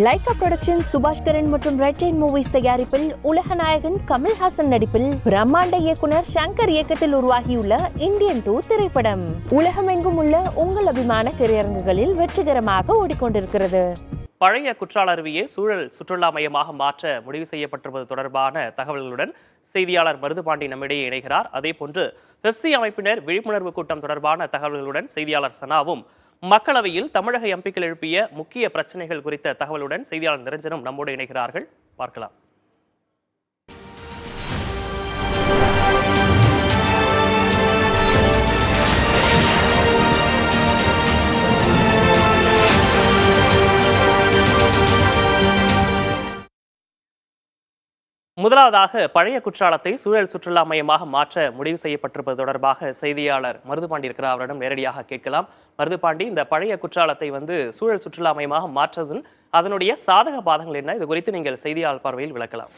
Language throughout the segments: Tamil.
லைகா புரொடக்ஷன் சுபாஷ்கரன் மற்றும் ரெட் ரெயின் மூவிஸ் தயாரிப்பில் உலக நாயகன் கமல்ஹாசன் நடிப்பில் பிரம்மாண்ட இயக்குனர் சங்கர் இயக்கத்தில் உருவாகியுள்ள இந்தியன் 2 திரைப்படம் உலகமெங்கும் உள்ள உங்கள் அபிமான திரையரங்குகளில் வெற்றிகரமாக ஓடிக்கொண்டிருக்கிறது. பழைய குற்றால அருவியை சூழல் சுற்றுலா மையமாக மாற்ற முடிவு செய்யப்பட்டிருப்பது தொடர்பான தகவல்களுடன் செய்தியாளர் மருதுபாண்டி நம்மிடையே இணைகிறார். அதேபோன்று பெப்சி அமைப்பினர் விழிப்புணர்வு கூட்டம் தொடர்பான தகவல்களுடன் செய்தியாளர் சனாவும், மக்களவையில் தமிழக எம்பிக்கள் எழுப்பிய முக்கிய பிரச்சனைகள் குறித்த தகவலுடன் செய்தியாளர் நிரஞ்சனும் நம்மோடு இணைகிறார்கள். பார்க்கலாம். முதலாவதாக பழைய குற்றாலத்தை சூழல் சுற்றுலா மையமாக மாற்ற முடிவு செய்யப்பட்டிருப்பது தொடர்பாக செய்தியாளர் மருதுபாண்டி இருக்கிறார். அவரிடம் நேரடியாக கேட்கலாம். மருதுபாண்டி, இந்த பழைய குற்றாலத்தை சூழல் சுற்றுலா மையமாக மாற்றதன் அதனுடைய சாதக பாதங்கள் என்ன? இது குறித்து நீங்கள் செய்தியாளர் பார்வையில் விளக்கலாம்.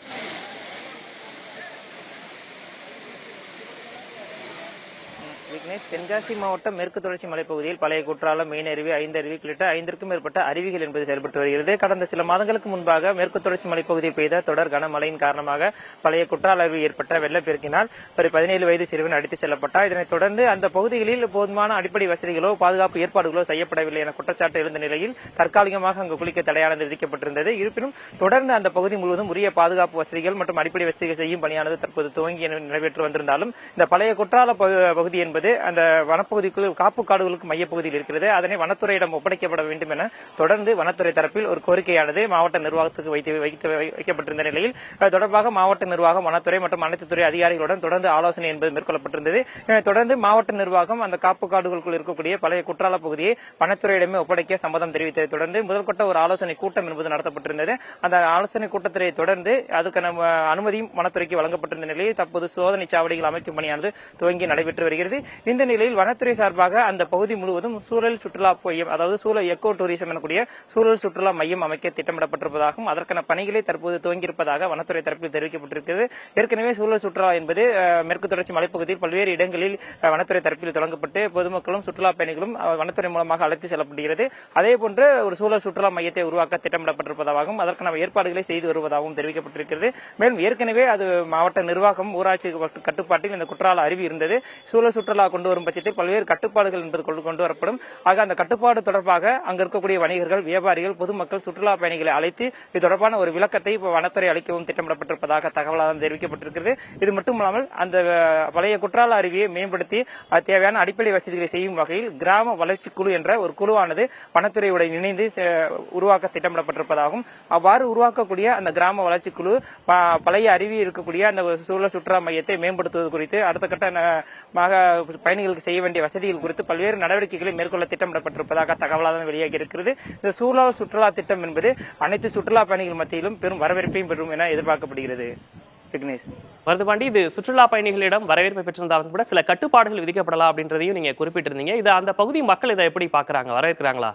தென்காசி மாவட்டம் மேற்கு தொடர்ச்சி மலைப்பகுதியில் பழைய குற்றாலம், மெயின் அருவி, 5 அருவி உள்ளிட்ட 5க்கும் மேற்பட்ட அருவிகள் என்பது செயல்பட்டு வருகிறது. கடந்த சில மாதங்களுக்கு முன்பாக மேற்கு தொடர்ச்சி மலைப்பகுதியில் பெய்த தொடர் கனமழையின் காரணமாக பழைய குற்றால அருவி ஏற்பட்ட வெள்ளப்பெருக்கினால் ஒரு 17 வயது சிறுவன் அடித்துச் செல்லப்பட்டார். இதனைத் தொடர்ந்து அந்த பகுதிகளில் போதுமான அடிப்படை வசதிகளோ பாதுகாப்பு ஏற்பாடுகளோ செய்யப்படவில்லை என குற்றச்சாட்டு எழுந்த நிலையில் தற்காலிகமாக அங்கு குளிக்க தடையானது விதிக்கப்பட்டிருந்தது. இருப்பினும் தொடர்ந்து அந்த பகுதி முழுவதும் உரிய பாதுகாப்பு வசதிகள் மற்றும் அடிப்படை வசதிகள் செய்யும் பணியானது தற்போது துவங்கி நிறைவேற்று வந்திருந்தாலும் இந்த பழைய குற்றால பகுதி என்பது அந்த வனப்பகுதிக்குள் காப்பு காடுகளுக்கு மையப்பகுதியில் இருக்கிறது. அதனை வனத்துறையிடம் ஒப்படைக்கப்பட வேண்டும் என தொடர்ந்து வனத்துறை தரப்பில் ஒரு கோரிக்கையானது மாவட்ட நிர்வாகத்துக்கு வைக்கப்பட்டிருந்த நிலையில் தொடர்பாக மாவட்ட நிர்வாகம், வனத்துறை மற்றும் அனைத்து துறை அதிகாரிகளுடன் தொடர்ந்து ஆலோசனை என்பது மேற்கொள்ளப்பட்டிருந்தது. தொடர்ந்து மாவட்ட நிர்வாகம் அந்த காப்பு காடுகளுக்குள் இருக்கக்கூடிய பழைய குற்றால பகுதியை வனத்துறையிடமே ஒப்படைக்க சம்மதம் தெரிவித்ததை தொடர்ந்து முதல்கட்ட ஒரு ஆலோசனை கூட்டம் என்பது நடத்தப்பட்டிருந்தது. அந்த ஆலோசனை கூட்டத்தை தொடர்ந்து அதுக்கான அனுமதியும் வனத்துறைக்கு வழங்கப்பட்டிருந்த நிலையில் தற்போது சோதனை சாவடிகள் அமைக்கும் பணியானது துவங்கி நடைபெற்று வருகிறது. இந்த நிலையில் வனத்துறை சார்பாக அந்த பகுதி முழுவதும் சூழல் சுற்றுலா மையம், அதாவது சூழல் எக்கோ டூரிசம் எனக்கூடிய சூழல் சுற்றுலா மையம் அமைக்க திட்டமிடப்பட்டிருப்பதாகவும் அதற்கான பணிகளை தற்போது துவங்கியிருப்பதாக வனத்துறை தரப்பில் தெரிவிக்கப்பட்டிருக்கிறது. ஏற்கனவே சூழல் சுற்றுலா என்பது மேற்கு தொடர்ச்சி மலைப்பகுதியில் பல்வேறு இடங்களில் வனத்துறை தரப்பில் தொடங்கப்பட்டு பொதுமக்களும் சுற்றுலா பயணிகளும் வனத்துறை மூலமாக அழைத்து செல்லப்படுகிறது. அதேபோன்று ஒரு சூழல் சுற்றுலா மையத்தை உருவாக்க திட்டமிடப்பட்டிருப்பதாகவும் அதற்கான ஏற்பாடுகளை செய்து வருவதாகவும் தெரிவிக்கப்பட்டிருக்கிறது. மேலும் ஏற்கனவே அது மாவட்ட நிர்வாகம், ஊராட்சி கட்டுப்பாட்டில் இந்த குற்றால அருவி இருந்தது. சூழல் சுற்றுலா கொண்டு வரும் பட்சத்தில் பல்வேறு கட்டுப்பாடுகள் என்பது கொண்டு வரப்படும். ஆக அந்த கட்டுப்பாடு தொடர்பாக அங்க இருக்கக்கூடிய வணிகர்கள், வியாபாரிகள், பொதுமக்கள், சுற்றுலா பயணிகளை அழைத்து இது தொடர்பான ஒரு விளக்கத்தை வனத்துறை அளிக்கவும் திட்டமிடப்பட்டிருப்பதாக தகவலாக தெரிவிக்கப்பட்டிருக்கிறது. இது மட்டுமல்லாமல் அந்த பழைய குற்றால அருவியை மேம்படுத்தி தேவையான அடிப்படை வசதிகளை செய்யும் வகையில் கிராம வளர்ச்சி குழு என்ற ஒரு குழுவானது வனத்துறையுடன் இணைந்து உருவாக்க திட்டமிடப்பட்டிருப்பதாகவும் அவ்வாறு உருவாக்கக்கூடிய அந்த கிராம வளர்ச்சி குழு பழைய அருவி இருக்கக்கூடிய அந்த சூழல் சுற்றுலா மையத்தை மேம்படுத்துவது குறித்து அடுத்த கட்டமாக பயணிகளுக்கு செய்ய வேண்டிய வசதிகள் குறித்து பல்வேறு நடவடிக்கைகளை மேற்கொள்ள திட்டமிடப்பட்டிருப்பதாக தகவலாக வெளியாகி இருக்கிறது. இந்த சூழல் சுற்றுலா திட்டம் என்பது அனைத்து சுற்றுலா பயணிகள் மத்தியிலும் பெரும் வரவேற்பையும் பெறும் என எதிர்பார்க்கப்படுகிறது. மருதுபாண்டி, இது சுற்றுலா பயணிகளிடம் வரவேற்பை பெற்றிருந்தாலும் கூட சில கட்டுப்பாடுகள் விதிக்கப்படலாம் அப்படின்றதையும் நீங்க குறிப்பிட்டிருந்தீங்க. இது அந்த பகுதி மக்கள் இதை எப்படி பாக்குறாங்க, வரவேற்கிறாங்களா?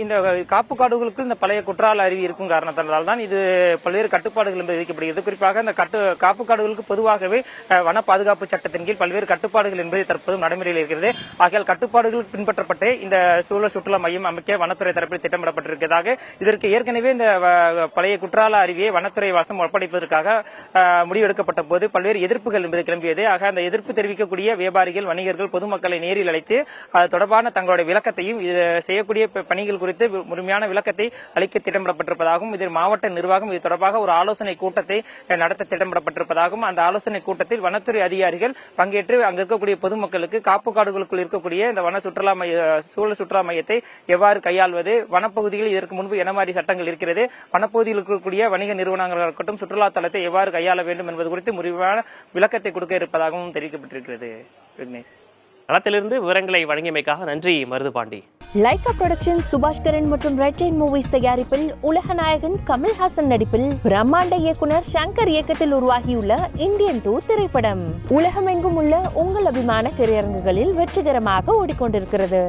இந்த காப்பு காடுகளுக்கு இந்த பழைய குற்றால அருவி இருக்கும் காரணத்தினால் தான் இது பல்வேறு கட்டுப்பாடுகள் என்பது விதிக்கப்படுகிறது. குறிப்பாக இந்த காப்பு காடுகளுக்கு பொதுவாகவே வன பாதுகாப்பு சட்டத்தின் கீழ் பல்வேறு கட்டுப்பாடுகள் என்பது தற்போது நடைமுறையில் இருக்கிறது. ஆகையால் கட்டுப்பாடுகள் பின்பற்றப்பட்டு இந்த சூழல் சுற்றுலா மையம் அமைக்க வனத்துறை தரப்பில் திட்டமிடப்பட்டிருக்கிறதாக, இதற்கு ஏற்கனவே இந்த பழைய குற்றால அருவியை வனத்துறை வசம் ஒப்படைப்பதற்காக முடிவெடுக்கப்பட்ட போது பல்வேறு எதிர்ப்புகள் என்பது கிளம்பியது. ஆக அந்த எதிர்ப்பு தெரிவிக்கக்கூடிய வியாபாரிகள், வணிகர்கள், பொதுமக்களை நேரில் அழைத்து அது தொடர்பான தங்களுடைய விளக்கத்தையும் இது செய்யக்கூடிய பணிகள் குறித்து முழுமையான விளக்கத்தை அளிக்க திட்டமிடப்பட்டிருப்பதாகவும் இதில் மாவட்ட நிர்வாகம் இது தொடர்பாக ஒரு ஆலோசனை கூட்டத்தை நடத்த திட்டமிடப்பட்டிருப்பதாகவும் அந்த ஆலோசனை கூட்டத்தில் வனத்துறை அதிகாரிகள் பங்கேற்று அங்கு இருக்கக்கூடிய பொதுமக்களுக்கு காப்பு காடுகளுக்குள் இருக்கக்கூடிய இந்த வன சுற்றுலா சூழல் சுற்றுலா மையத்தை எவ்வாறு கையாள்வது, வனப்பகுதியில் இதற்கு முன்பு என்ன மாதிரி சட்டங்கள் இருக்கிறது, வனப்பகுதியில் இருக்கக்கூடிய வணிக நிறுவனங்கள் இருக்கட்டும் சுற்றுலா தலத்தை எவ்வாறு கையாள வேண்டும் என்பது குறித்து முழுமையான விளக்கத்தை கொடுக்க இருப்பதாகவும் தெரிவிக்கப்பட்டிருக்கிறது. விக்னேஷ், களத்திலிருந்து விவரங்களை வழங்கியமைக்காக நன்றி மருதுபாண்டி. லைகா புரொடக்ஷன் சுபாஷ்கரன் மற்றும் ரெட் ரெயின் மூவிஸ் தயாரிப்பில் உலக நாயகன் கமல்ஹாசன் நடிப்பில் பிரம்மாண்ட இயக்குனர் சங்கர் இயக்கத்தில் உருவாகியுள்ள இந்தியன் 2 திரைப்படம் உலகமெங்கும் உள்ள உங்கள் அபிமான திரையரங்குகளில் வெற்றிகரமாக ஓடிக்கொண்டிருக்கிறது.